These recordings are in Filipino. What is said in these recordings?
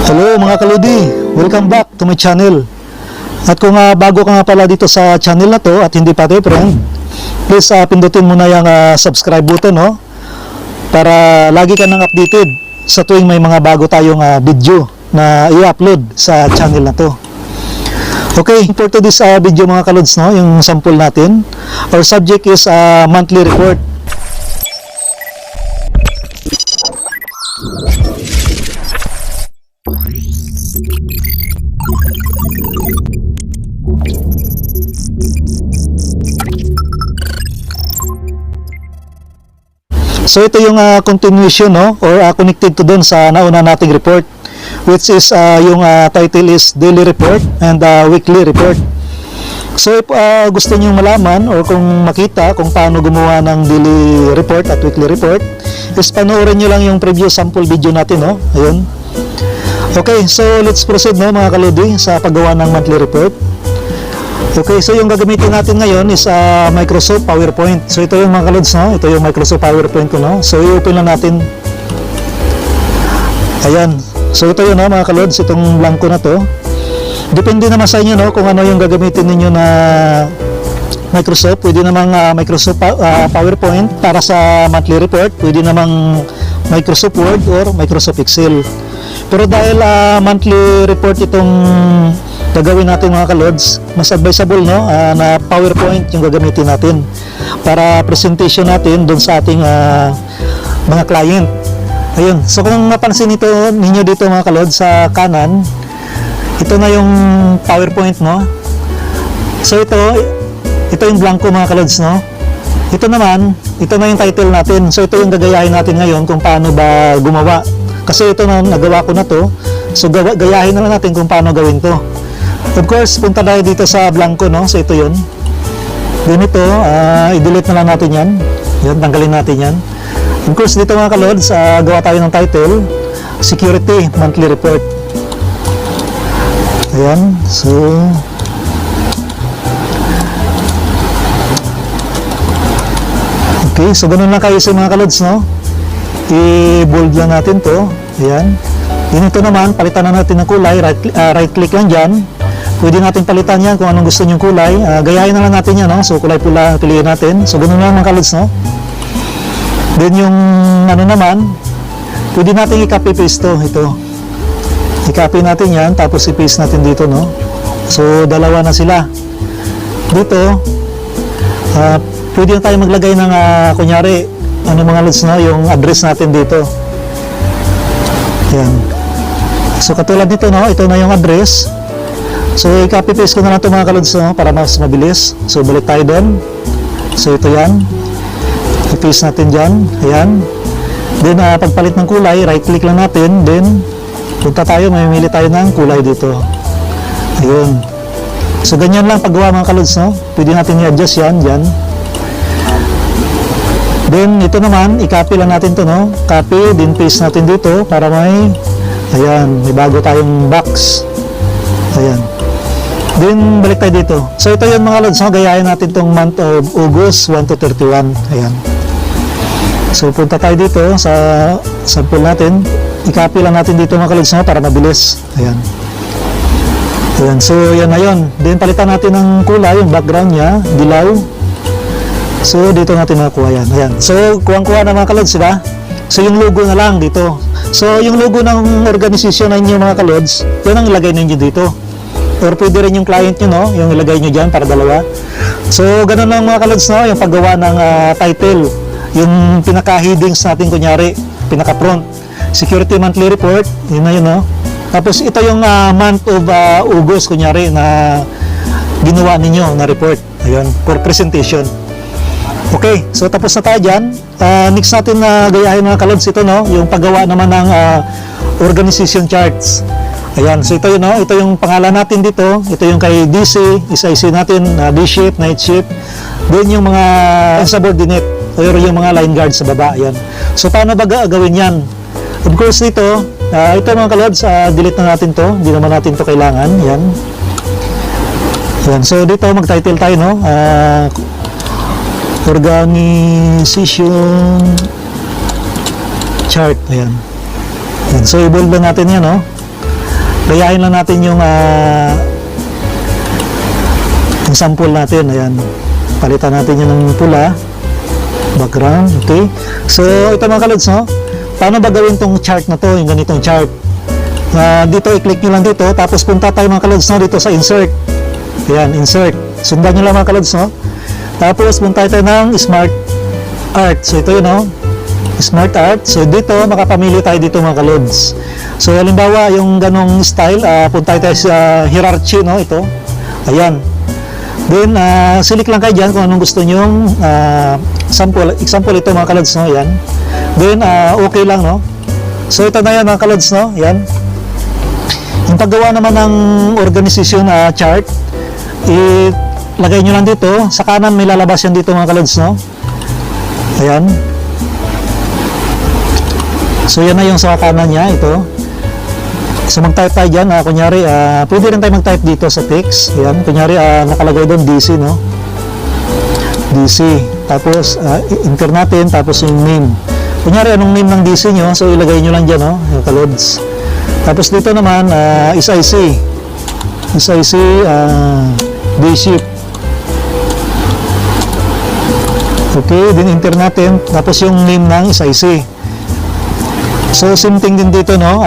Hello mga kaludi, welcome back to my channel. At kung bago ka nga pala dito sa channel na to at hindi pa tayo friend, please pindutin mo na yung subscribe button, no? Para lagi ka nang updated sa tuwing may mga bago tayong video na i-upload sa channel na to. Okay, for today's video mga kalods, no, yung sample natin, our subject is monthly report. So ito yung continuation, no, or connected to doon sa nauna nating report, which is yung title is daily report and weekly report. So if gusto niyo malaman or kung makita kung paano gumawa ng daily report at weekly report, is panoorin niyo lang yung previous sample video natin, no. Ayun. Okay, so let's proceed, no, mga kalodi, sa paggawa ng monthly report. Okay, so yung gagamitin natin ngayon is Microsoft PowerPoint. So ito yung mga kalods, no? Ito yung Microsoft PowerPoint ko, no? So i-open lang natin. Ayan. So ito yun, no, mga kalods, itong blanco na to. Depende naman sa inyo, no, kung ano yung gagamitin ninyo na Microsoft. Pwede namang Microsoft PowerPoint para sa monthly report. Pwede namang Microsoft Word or Microsoft Excel. Pero dahil monthly report itong gagawin natin mga kalods, mas advisable, no, na PowerPoint yung gagamitin natin para presentation natin doon sa ating mga client. Ayun. So kung napansin ninyo dito mga kalods sa kanan, ito na yung PowerPoint, no. So ito yung blanco mga kalods, no. Ito naman, ito na yung title natin. So ito yung gagayahin natin ngayon kung paano ba gumawa. Kasi ito na nagawa ko na to. So gayahin na lang natin kung paano gawin to. Of course, punta tayo dito sa blanco, no? So ito yun. Then ito, i-delete na lang natin yan. Yan, tanggalin natin yan. Of course, dito mga kalods, gawa tayo ng title, Security Monthly Report. Ayan, so okay, so ganun lang kayo sa mga kalods, no? I-bold lang natin to. Ayan. Yun, ito naman, palitan na natin ng kulay. Right click lang dyan. Pwede natin palitan yan kung anong gusto nyong kulay. Gayahin na lang natin yan, no? So kulay pula piliin natin. So ganun lang mga kalods, no? Then yung ano naman, pwede natin i-copy paste to. Ito. I-copy natin yan, tapos i-paste natin dito, no? So dalawa na sila. Dito, pwede na tayo maglagay ng kunyari, ano mga lods, no, yung address natin dito. Yan. So katulad nito, no, ito na yung address. So i-copy paste ko na lang ito mga kalods, no, para mas mabilis. So balik tayo doon. So ito yan. I-paste natin dyan. Ayan. Then pagpalit ng kulay, right click lang natin. Then punta tayo, mamimili tayo ng kulay dito. Ayun. So ganyan lang paggawa mga kalods, no. Pwede natin i-adjust yan, dyan. Then ito naman, i-copy lang natin to, no. Copy, then paste natin dito para may, ayan, may bago tayong box. Ayan. Then balik tayo dito. So ito yung mga lods, no, gayahin natin tong month of August 1 to 31. Ayan. So punta tayo dito sa sample natin. I-copy lang natin dito mga lods, no, para mabilis. Ayan. Ayan. So yan na yun. Then palitan natin ng kulay, yung background niya, dilaw. So dito natin makuha yan. Ayan. So kuwang-kuha na mga kalods, diba? So yung logo na lang dito. So yung logo ng organisasyon na inyo mga kalods, yan ang ilagay ninyo dito. Or pwede rin yung client nyo, no, yung ilagay nyo dyan para dalawa. So ganun lang mga kalods, no, yung paggawa ng title, yung pinaka-headings natin, kunyari pinaka-front, Security Monthly Report, yun na yun, no. Tapos ito yung month of August, kunyari, na ginawa ninyo na report. Ayun, for presentation. Okay, so tapos na tayo dyan. Next natin na gayahin mga kalods, ito, no, yung paggawa naman ng organization charts. Ayan, so ito yun, no, ito yung pangalan natin dito. Ito yung kay DC, isa-isa natin, day shift, night shift. Then yung mga subordinate or yung mga line guard sa baba. Ayan. So paano ba gawin yan? Of course dito, ito mga kalods, delete na natin to. Hindi naman natin to kailangan. Ayan. Ayan, so dito mag-title tayo, no. Organization chart. Ayan. Ayan. So i-bold na natin yan, no. gayahin lang natin yung sample natin. Ayan, palitan natin yun ng pula background. Okay, so ito mga kalods, no? Paano ba gawin tong chart na to, yung ganitong chart? Dito i-click nyo lang dito, tapos punta tayo mga kalods, no, dito sa insert. Ayan, insert, sundan nyo lang mga kalods, no? Tapos punta tayo ng smart art. So ito yun, no? Smart art. So dito makapamili tayo dito mga kalods. So halimbawa yung ganong style, punta tayo sa hierarchy, no? Ito, ayan. Then select lang kayo dyan kung anong gusto nyong sample. Example ito mga kalods, no? Yan. Then okay lang, no? So ito na yan mga kalods, no? Yan. Yung paggawa naman ng organization chart, lagay nyo lang dito. Sa kanan may lalabas yan dito mga kalods, no? Ayan. So yan na yung sa kanan niya, ito. So mag-type tayo dyan, kunyari, pwede rin tayo mag-type dito sa text. Ayan, kunyari, nakalagay doon DC, no? DC. Tapos, enter natin, tapos yung name. Kunyari, anong name ng DC nyo? So, ilagay nyo lang dyan, no? Yung kalods. Tapos dito naman, SIC. SIC, D-ship. Okay, din enter natin. Tapos yung name ng SIC. So, same thing din dito, no?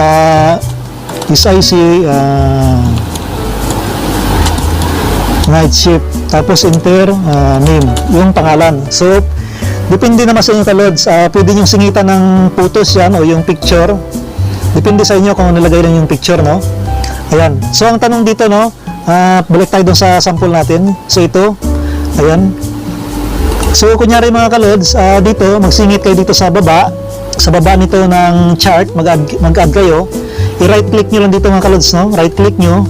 SIC night shift, tapos enter name, yung pangalan. So depende naman sa inyo kalods, pwede nyo singitan ng photos yan o yung picture, depende sa inyo kung nilagay lang yung picture, no? Ayan, so ang tanong dito, no, balik tayo dun sa sample natin. So ito, ayan, so kunyari mga kalods, dito magsingit kayo dito sa baba nito ng chart, mag-add kayo. I-right click nyo lang dito mga kalods, no? Right click nyo.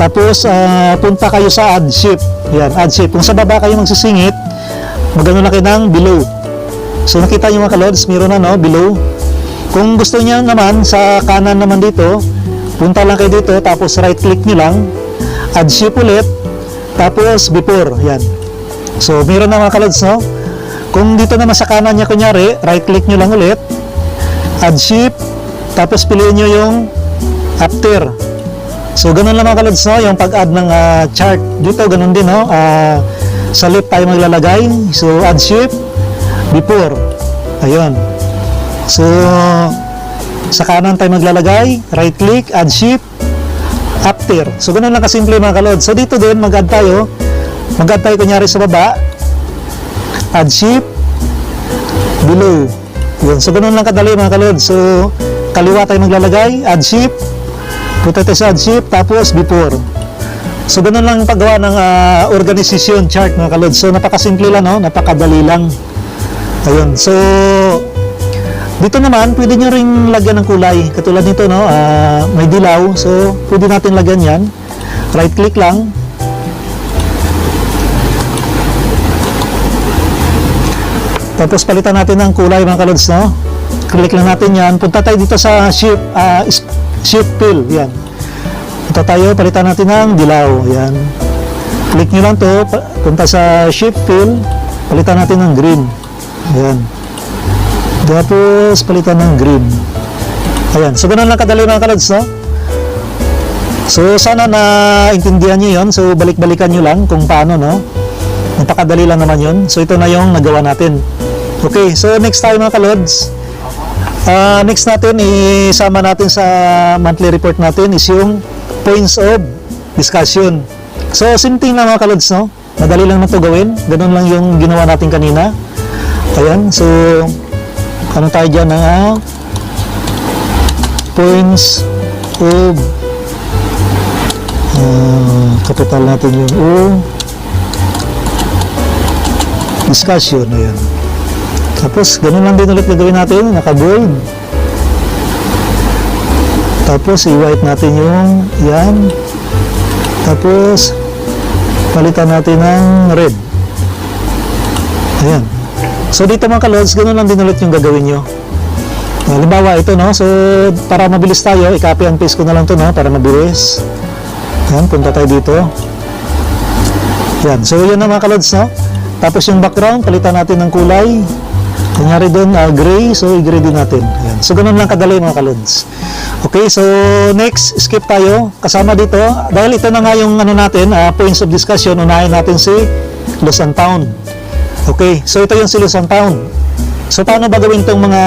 Tapos, punta kayo sa add shift. Yan, add shift. Kung sa baba kayo magsisingit, magano lang kayo ng below. So, nakita nyo mga kalods, meron na, no? Below. Kung gusto nyo naman, sa kanan naman dito, punta lang kayo dito, tapos right click nyo lang. Add shift ulit. Tapos, before. Yan. So, meron na mga kalods, no? Kung dito naman sa kanan niya, kunyari, right click nyo lang ulit. Add shift. Tapos piliin nyo yung after. So ganun lang mga kalods, no? Yung pag-add ng chart dito, ganun din, no? Sa left tayo maglalagay. So add shift before. Ayun. So sa kanan tayo maglalagay, right click, add shift after. So ganun lang kasimple mga kalods. So dito din mag-add tayo. Mag-add tayo kunyari sa baba. Add shift below. Yun. So ganun lang kadali mga kalods. So kaliwa tayo maglalagay, add shift, punta tayo sa add shift, tapos before. So ganun lang paggawa ng organization chart mga kalods. So napakasimple lang, no? Napakadali lang. Ayun. So dito naman pwede nyo ring lagyan ng kulay katulad nito, no? May dilaw, so pwede natin lagyan yan. Right click lang, tapos palitan natin ng kulay mga kalods, no? Click lang natin yan. Punta tayo dito sa shift fill. Yan. Punta tayo, palitan natin ng dilaw. Yan. Click nyo lang to. Punta sa shift fill. Palitan natin ng green. Yan. Tapos palitan ng green. Ayan. So ganun lang kadali mga kalods, no? So sana naintindihan nyo yun. So balik-balikan nyo lang kung paano, no? Napakadali lang naman yun. So ito na yung nagawa natin. Okay. So next time mga kalods, next natin, isama natin sa monthly report natin is yung points of discussion. So, same thing lang mga kalods, no? Madali lang na ito gawin. Ganun lang yung ginawa natin kanina. Ayan. So, ano tayo dyan na points of kapital natin yung discussion. Ayan. Tapos, ganun lang din ulit gagawin natin, naka-bold. Tapos, i-white natin yung yan. Tapos, palitan natin ng red. Ayan. So, dito mga kalods, ganun lang din ulit yung gagawin nyo. Halimbawa, ito, no? So, para mabilis tayo, i-copy and paste ko na lang to, no? Para mabilis. Ayan, punta tayo dito. Ayan. So, yun na mga kalods, no? Tapos, yung background, palitan natin ng kulay. Kunyari doon, gray, so i-gray din natin. Ayan. So, ganun lang kadali mga kalods. Okay, so next, skip tayo. Kasama dito, dahil ito na nga yung ano natin, points of discussion, unahin natin si Luzon Town. Okay, so ito yung si Luzon Town. So paano ba gawin itong mga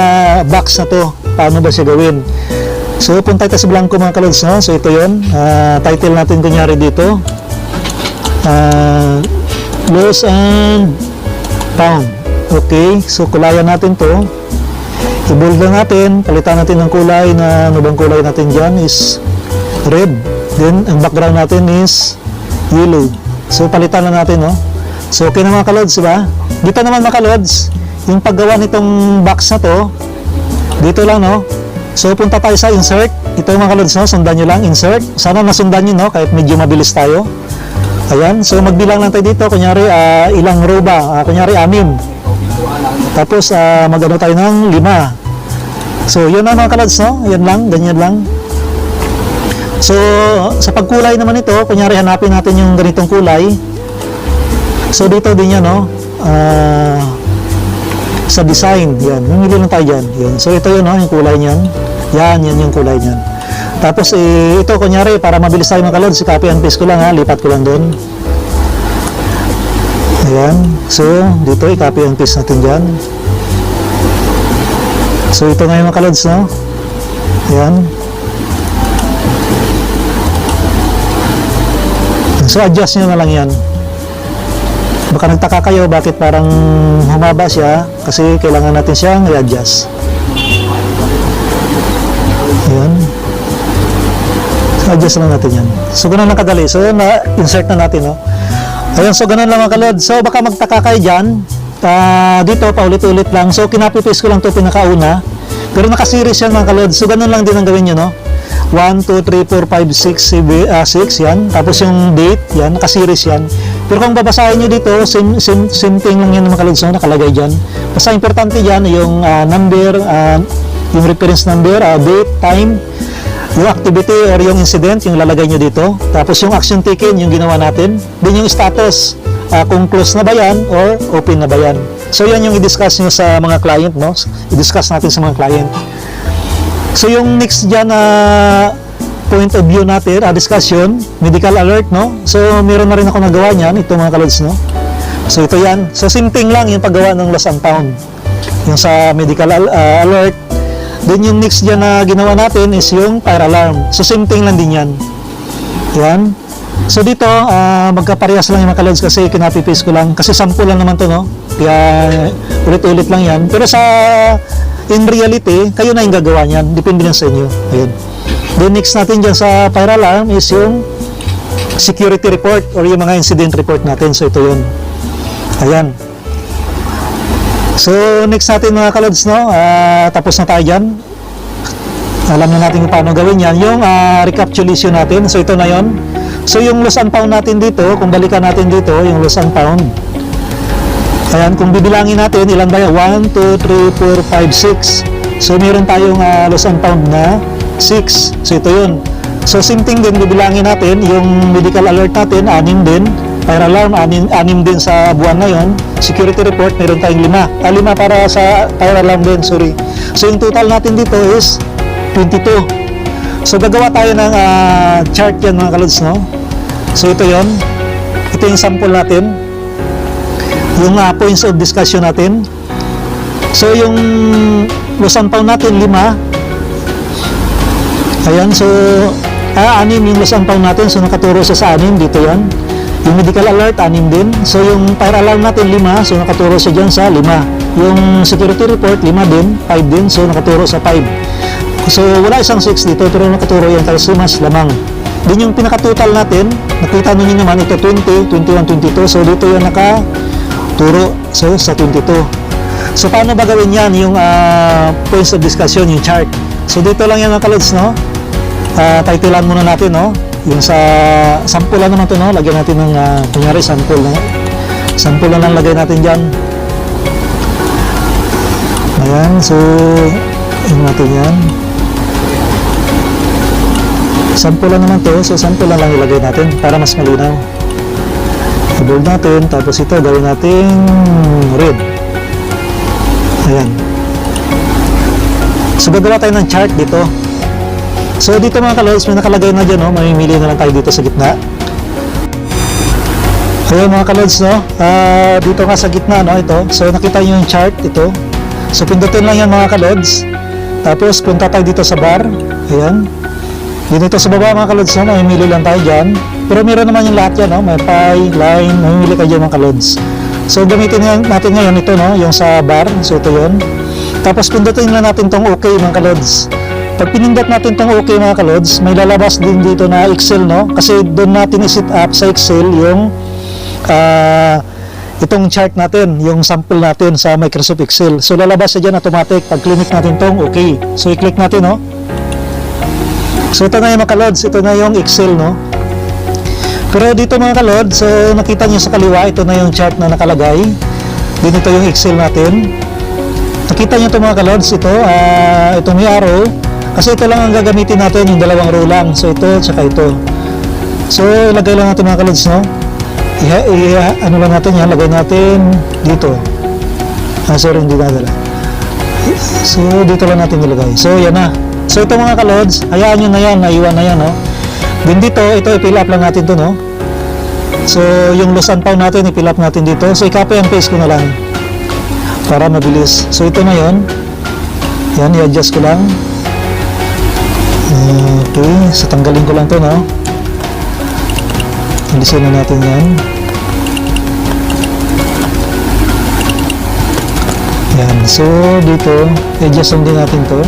box na to? Paano ba siya gawin? So punta tayo sa blanco mga kalods, no? So ito yun, title natin kunyari dito, Luzon Town. Okay, so kulayan natin to. I-bold lang natin, palitan natin ng kulay na ano bang kulay natin dyan is red. Then, ang background natin is yellow. So, palitan lang natin, no? So, okay na mga kalods, diba? Dito naman mga kalods, yung paggawa nitong box na to, dito lang, no? So, punta tayo sa insert. Ito mga kalods, no? Sundan nyo lang, insert. Sana nasundan nyo, no? Kahit medyo mabilis tayo. Ayan. So, magbilang lang tayo dito. Kunyari, ilang row ba? Kunyari, 6. Tapos, mag-ano tayo ng 5. So, yun na mga kalods, no? Yan lang, ganyan lang. So, sa pagkulay naman ito, kunyari hanapin natin yung ganitong kulay. So, dito din yan, no? Sa design, yan. Mamili lang tayo dyan. Yan. So, ito yun, no? Yung kulay niyan. Yan yung kulay niyan. Tapos, ito, kunyari, para mabilis tayo mga kalods, copy and paste ko lang, ha? Lipat ko lang doon. Ayan. So, dito, i-copy and paste natin dyan. So, ito nga yung mga kalods, no? Ayan. So, adjust nyo na lang yan. Baka nagtaka kayo bakit parang humaba siya kasi kailangan natin siyang i-adjust. Ayan. So, adjust lang natin yan. So, ganun lang kadali. So, na-insert na natin, no? Ayan, so ganun lang mga kalods. So, baka magtaka kayo dyan. Dito, paulit-ulit lang. So, kinapipaste ko lang ito pinakauna. Pero naka-series yan mga kalods. So, ganun lang din ang gawin nyo, no? 1, 2, 3, 4, 5, 6, yan. Tapos yung date, yan. Naka-series yan. Pero kung babasahin nyo dito, same thing lang yan mga kalods, no? Nakalagay dyan. Basta importante dyan, yung number, yung reference number, date, time, yung activity or yung incident, yung lalagay nyo dito. Tapos yung action taken, yung ginawa natin. Then yung status, kung close na ba yan or open na ba yan. So yan yung i-discuss nyo sa mga client, no? I-discuss natin sa mga client. So yung next dyan point of view natin, discussion, medical alert, no? So meron na rin ako nagawa niyan, ito mga kalods, no? So ito yan. So same thing lang yung paggawa ng Luzon Town. Yung sa medical alert. Then yung next dyan na ginawa natin is yung fire alarm. So same thing lang din yan. Yan. So dito, magkaparehas lang yung mga kalods kasi kinapipaste ko lang. Kasi sample lang naman to, no? Kaya ulit-ulit lang yan. Pero in reality, kayo na yung gagawa niyan. Depende lang sa inyo. Ayun. Then next natin dyan sa fire alarm is yung security report or yung mga incident report natin. So ito yun. Ayan. So next natin mga kalods, no? Tapos na tayo dyan. Alam na natin kung paano gawin yan. Yung recapitulation natin. So ito na yun. So yung Luzon Town natin dito, kung balikan natin dito, yung Luzon Town. Ayan, kung bibilangin natin, ilan ba yan? 1, 2, 3, 4, 5, 6. So meron tayong Luzon Town na 6. So ito yun. So same thing din, bibilangin natin, yung medical alert natin, 6 din. Fire alarm, 6 din sa buwan na yun. Security report, meron tayong 5. 5 para sa fire alarm din, sorry. So yung total natin dito is 22. So gagawa tayo ng chart yan mga kalods, no? So ito yon. Ito yung sample natin. Yung points of discussion natin. So yung Luzon Town natin 5. Ayan, so 6 yung Luzon Town natin. So nakaturo siya sa 6 dito yan. Yung medical alert 6 din. So yung fire alarm natin 5. So nakaturo siya dyan sa 5. Yung security report 5 din, 5 din. So nakaturo sa 5. So wala isang 6 dito pero nakaturo yan tayo sa mas lamang. Din yung pinaka-total natin, nakita nyo naman ito 20, 21, 22. So dito yung nakaturo. So sa 22. So paano ba gawin yan yung points of discussion, yung chart? So dito lang yan mga kalods, no? Titlean muna natin, no? Yung sa sample lang naman to, no? Lagyan natin ng kunyari sample, no? Sample lang lagay natin dyan. Ayan, so yung natin yan. Sample lang naman to, so sample lang ilagay natin para mas malinaw. I-bold natin, tapos ito gawin natin red. Ayan. So gagawa tayo ng chart dito. So dito mga kalods, may nakalagay na dyan, no? Mamimili na lang tayo dito sa gitna. Ayun mga kalods, no? Dito nga sa gitna, no? Ito. So nakita nyo yung chart, ito. So pindutin lang yan mga kalods. Tapos punta tayo dito sa bar. Ayan. Dito sa baba mga kalods, no? Mamimili lang tayo dyan. Pero meron naman yung lahat yan, no? May pie, line, mamimili kayo dyan mga kalods. So gamitin natin ngayon ito, no? Yung sa bar. So ito yun. Tapos pindutin lang natin tong okay mga kalods. Pag pinindot natin tong okay mga kalods, may lalabas din dito na Excel, no? Kasi doon natin i-set up sa Excel yung itong chart natin, yung sample natin sa Microsoft Excel. So lalabas siya dyan automatic pag click natin tong okay. So i-click natin, no? So ito na yung mga kalods, ito na yung Excel, no? Pero dito mga kalods, so nakita nyo sa kaliwa, ito na yung chart na nakalagay. Din ito yung Excel natin. Nakita nyo ito mga kalods, ito, itong may arrow. Kasi ito lang ang gagamitin natin, yung dalawang row lang. So ito, tsaka ito. So ilagay lang natin mga kalods, no? Ano lang natin yan, lagay natin dito. Sorry, hindi nadala. So dito lang natin ilagay. So yan na. So ito mga kalods, hayaan nyo na yan, naiwan na yan, no? Din dito, ito i-fill up lang natin to, no? So yung loss and found natin, i-fill up natin dito. So i-copy and paste ko na lang para mabilis. So ito na yon. Yan, i-adjust ko lang. Okay, so tanggalin ko lang to, no? Alisin na natin yan. Yan, so dito adjust din natin to.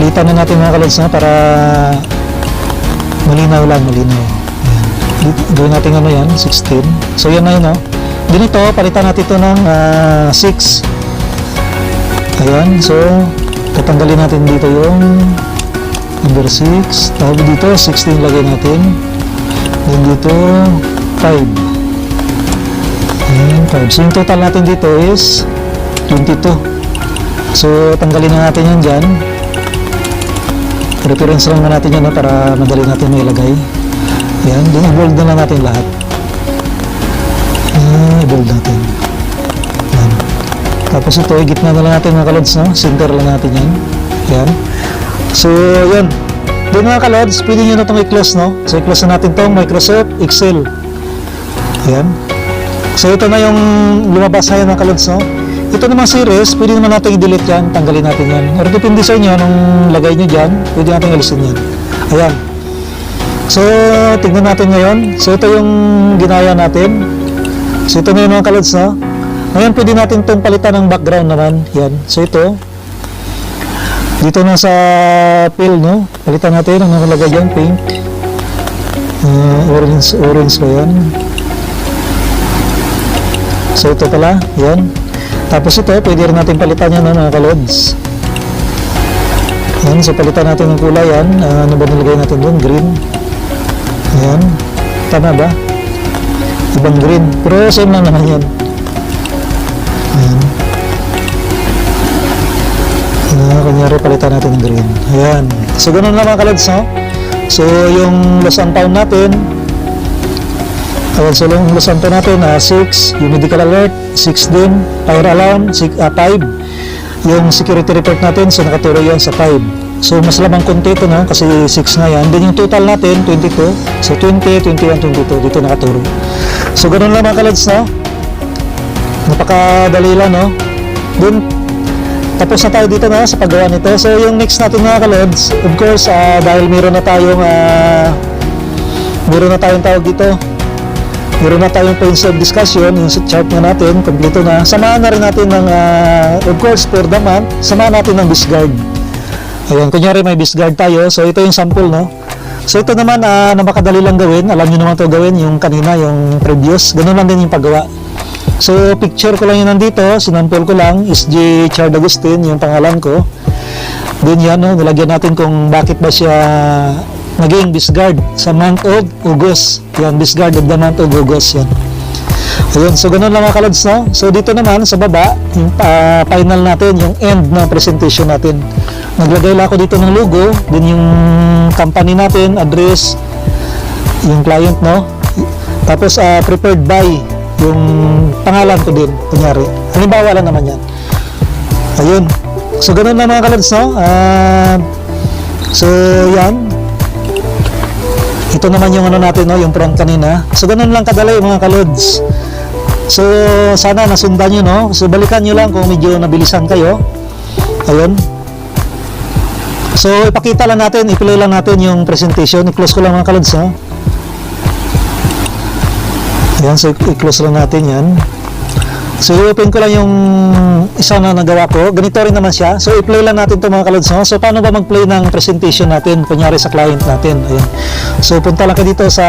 Litan na natin mga kalods, na para malinaw lang, malinaw. Yan, gawin natin ano yan, 16. So yan na yun, no? Din ito, palitan natin ito ng 6. Ayan, so tatanggalin natin dito yung number 6. Tapos dito 16 lagay natin. Then dito 5. Ayan, 5. So yung total natin dito is 22. So tanggalin na natin yan dyan. Reference lang na natin yan, no, para madali natin may ilagay. Ayan, then i-bold na lang natin lahat. I-bold natin. Ayan. Tapos ito, gitna na lang natin mga kalods, no? Center lang natin yan. Yan. So, yan. Doon mga kalods, pwede nyo na itong i-close, no? So, i-close na natin itong Microsoft Excel. Yan. So, ito na yung lumabas na yan mga kalods, no? Ito naman series, pwede naman natin i-delete yan, tanggalin natin yan. Pero depende sa inyo, nung lagay nyo dyan, pwede natin alisin yan. Ayan. So, tignan natin ngayon. So, ito yung ginaya natin. So, ito na yung mga kalods, no? Ngayon, pwede natin itong palitan ng background naman. Yan. So, ito. Dito na sa fill, no? Palitan natin ang nakalagay dyan, pink. Orange ba yan? So, ito pala. Yan. Tapos ito, pwede rin natin palitan yan, no, mga kalods. Yan. So, palitan natin ng kulay yan. Ano ba nilagay natin doon? Green. Yan. Tama ba? Ibang green. Pero same lang naman yan. Ayan. Kunyari palitan natin ng green. Ayan. So ganun lang mga kalods, no? So yung loss and found natin, so yung loss and found natin 6, yung medical alert 6 din, fire alarm 5, yung security report natin, so nakaturo yan sa 5. So mas lamang konti ito, no? Kasi 6 nga yan. Then yung total natin 22, so 20, 21, 22 dito nakaturo. So ganun lang mga kalods, no? Napakadali lang, no? Then tapos na tayo dito na sa paggawa nito. So yung next natin mga kalods, of course, dahil meron na tayong tawag dito, meron na tayong points of discussion, yung chart na natin, kompleto na. Samahan na rin natin ng, of course, for the month, samahan natin ng discard. Ayan, kunyari may discard tayo. So ito yung sample, no? So ito naman, na makadali lang gawin. Alam nyo naman ito gawin, yung kanina, yung previous. Ganun lang din yung paggawa. So, picture ko lang yun nandito, sinample ko lang, SJ Chard Agustin, yung pangalan ko. Then yan, no, nilagyan natin kung bakit ba siya naging discard sa month of August. Yan, discard of the month of August, yan. Ayun, so ganun lang mga kalods, no? So, dito naman, sa baba, yung final natin, yung end ng presentation natin. Naglagay lang ako dito ng logo, then yung company natin, address, yung client, no? Tapos, prepared by. yung pangalan ko din, kunyari. Halimbawa lang naman yan. Ayun. So, ganun na mga kalods, no? So, yan. Ito naman yung ano natin, no? Yung prompt kanina. So, ganun lang kadali mga kalods. So, sana nasundan nyo, no? So, balikan nyo lang kung medyo nabilisan kayo. Ayun. So, ipakita lang natin, i-play lang natin yung presentation. I-close ko lang mga kalods, no? Ayan, so i-close lang natin yan. So, i-open ko lang yung isa na nagawa ko. Ganito rin naman siya. So, i-play lang natin ito mga kalods, no? So, paano ba mag-play ng presentation natin? Kunyari sa client natin. Ayan. So, punta lang ka dito sa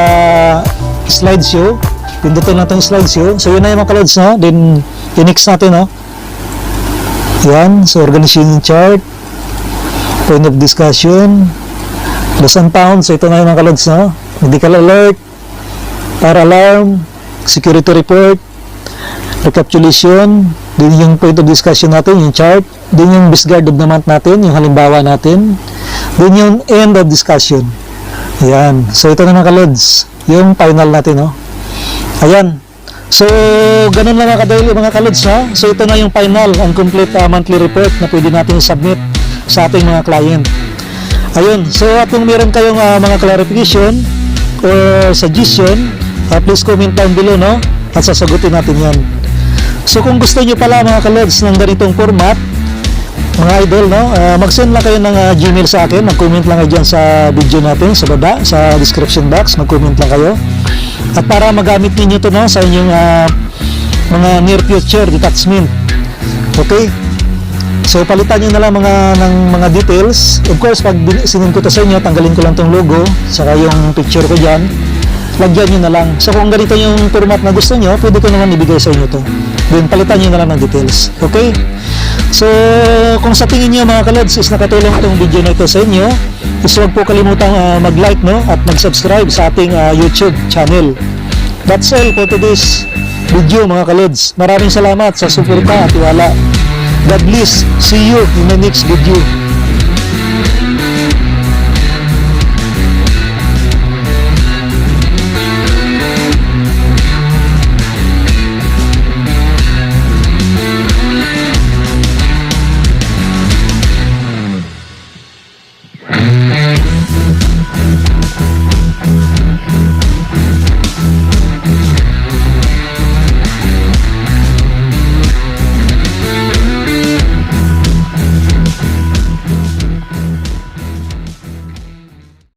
slideshow. Pindutin natin yung slideshow. So, yun na yung mga kalods, no? Then, i-next natin, no? Ayan. So, organization chart. Point of discussion. Loss and found. So, ito na yung mga kalods, no? Medical alert. Fire alarm. Security report. Recapitulation, din yung point of discussion natin, yung chart, din yung discard of the month natin, yung halimbawa natin, din yung end of discussion. Ayan. So, ito na mga kalods, yung final natin, no? Ayan. So, ganun lang mga kadaili mga kalods, no? So, ito na yung final, ang complete monthly report na pwede natin submit sa ating mga client. Ayun. So, at kung meron kayong mga clarification or suggestion, please comment down below, no? At sasagutin natin yan. So kung gusto nyo pala mga kalods ng ganitong format, mga idol, no, mag-send lang kayo ng Gmail sa akin, mag-comment lang kayo dyan sa video natin, sa baba, sa description box, mag-comment lang kayo. At para magamit ninyo to, no, sa inyong mga near future detachment. Okay? So palitan nyo na lang ng mga details. Of course, pag sinend ko to sa inyo, tanggalin ko lang tong logo, saka yung picture ko dyan. Lagyan nyo na lang. So kung ganito yung format na gusto nyo, pwede ko naman ibigay sa inyo to. Then palitan nyo na lang ng details. Okay? So kung sa tingin nyo mga kalods is nakatulong itong video na ito sa inyo, is huwag po kalimutang mag-like, no? At mag-subscribe sa ating YouTube channel. That's all for today's video mga kalods. Maraming salamat sa suporta at tiwala. God bless. See you in the next video.